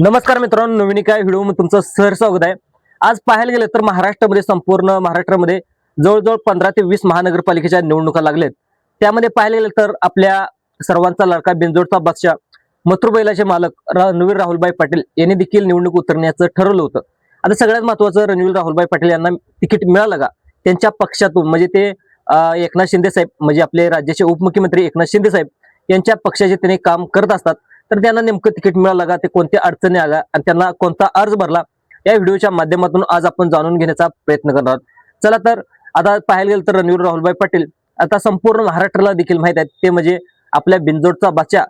नमस्कार मित्रांनो, नवीन एका व्हिडिओमध्ये तुमचं सहर्ष स्वागत आहे। आज पाहायला गेलं तर महाराष्ट्रामध्ये संपूर्ण महाराष्ट्रामध्ये जवळजवळ 15 ते 20 महानगरपालिकेच्या निवडणुका लागलेत। त्यामध्ये पाहायला गेलं तर आपल्या सर्वांचा लाडका बिंजोडचा बादशाह मथुर बैलाचे मालक रणवीर राहुलभाई पाटील यांनी देखील निवडणूक उतरण्याचं ठरवलं होतं। आता सगळ्यात महत्त्वाचं, रणवीर राहुलभाई पाटील यांना तिकीट मिळालं का त्यांच्या पक्षातून, म्हणजे ते एकनाथ शिंदे साहेब, म्हणजे आपले राज्याचे उपमुख्यमंत्री एकनाथ शिंदे साहेब यांच्या पक्षाचे त्यांनी काम करत असतात। तर त्यांना नेमकं तिकीट मिळालं का, ते कोणत्या अडचणी आल्या आणि त्यांना कोणता अर्ज भरला, या व्हिडिओच्या माध्यमातून आज आपण जाणून घेण्याचा प्रयत्न करणार आहोत। चला तर आता पाहायला गेलं तर रणवीर राहुलभाई पाटील आता संपूर्ण महाराष्ट्राला देखील माहित आहेत, ते म्हणजे आपल्या बिंजोडचा बादशाह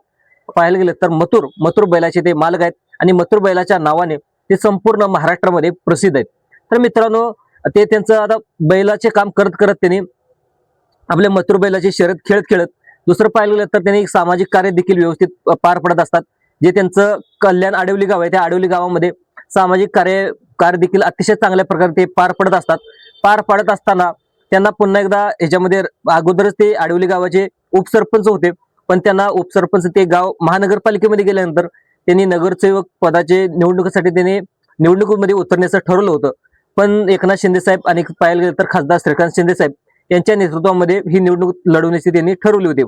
पाहायला गेलं तर मथुर बैलाचे ते मालक आहेत आणि मथुर बैलाच्या नावाने ते संपूर्ण महाराष्ट्रामध्ये प्रसिद्ध आहेत। तर मित्रांनो, ते त्यांचं आता बैलाचे काम करत करत त्यांनी आपल्या मथुर बैलाची शर्यत खेळत खेळत दुसरं पाहिलं गेलं तर त्यांनी सामाजिक कार्य देखील व्यवस्थित पार पडत असतात। जे त्यांचं कल्याण आडवली गाव आहे, त्या आडवली गावामध्ये सामाजिक कार्य देखील अतिशय चांगल्या प्रकारे ते पार पडत असतात। पार पडत असताना त्यांना पुन्हा एकदा ह्याच्यामध्ये अगोदरच ते आडवली गावाचे उपसरपंच होते, पण त्यांना उपसरपंच ते गाव महानगरपालिकेमध्ये गेल्यानंतर त्यांनी नगरसेवक पदाचे निवडणुकीसाठी त्यांनी निवडणुकीमध्ये उतरण्याचं ठरवलं होतं। पण एकनाथ शिंदे साहेब आणि पाहायला गेलं तर खासदार श्रीकांत शिंदे साहेब यांच्या नेतृत्वामध्ये ही निवडणूक लढवण्याची त्यांनी ठरवली होती।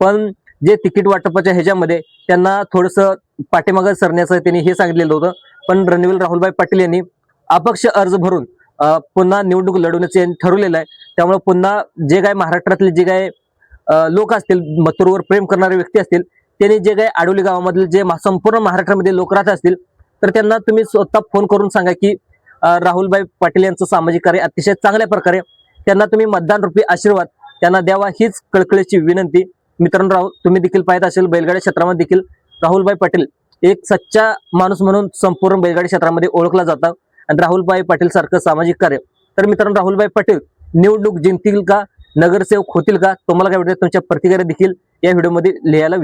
पण जे तिकीट वाटपाच्या ह्याच्यामध्ये त्यांना थोडंसं पाठीमागे सरण्याचं त्यांनी हे सांगितलेलं होतं। पण रणवीर राहुलभाई पाटील यांनी अपक्ष अर्ज भरून पुन्हा निवडणूक लढवण्याचे ठरवलेलं आहे। त्यामुळे पुन्हा जे काय महाराष्ट्रातले जे काय लोक असतील, मथुरवर प्रेम करणारे व्यक्ती असतील, त्यांनी जे काय आडवली गावामधील जे संपूर्ण महाराष्ट्रामध्ये लोक राहत असतील, तर त्यांना तुम्ही स्वतः फोन करून सांगा की राहुलभाई पाटील यांचं सामाजिक कार्य अतिशय चांगल्या प्रकारे त्यांना तुम्ही मतदान रूपी आशीर्वाद त्यांना द्यावा, हीच कळकळीची विनंती। मित्रांनो, तुम्ही देखील पाहत असेल बैलगाडी क्षेत्रामध्ये देखील राहुलभाई पाटील एक सच्चा माणूस म्हणून संपूर्ण बैलगाडी क्षेत्रामध्ये ओळखला जातात आणि राहुलभाई पाटील सारखं सामाजिक कार्य। तर मित्रांनो, राहुलभाई पाटील निवडणूक जिंकतील का, नगरसेवक होतील का, तुम्हाला काय वाटतं? तुमच्या प्रतिक्रिया देखील या व्हिडिओमध्ये लिहायला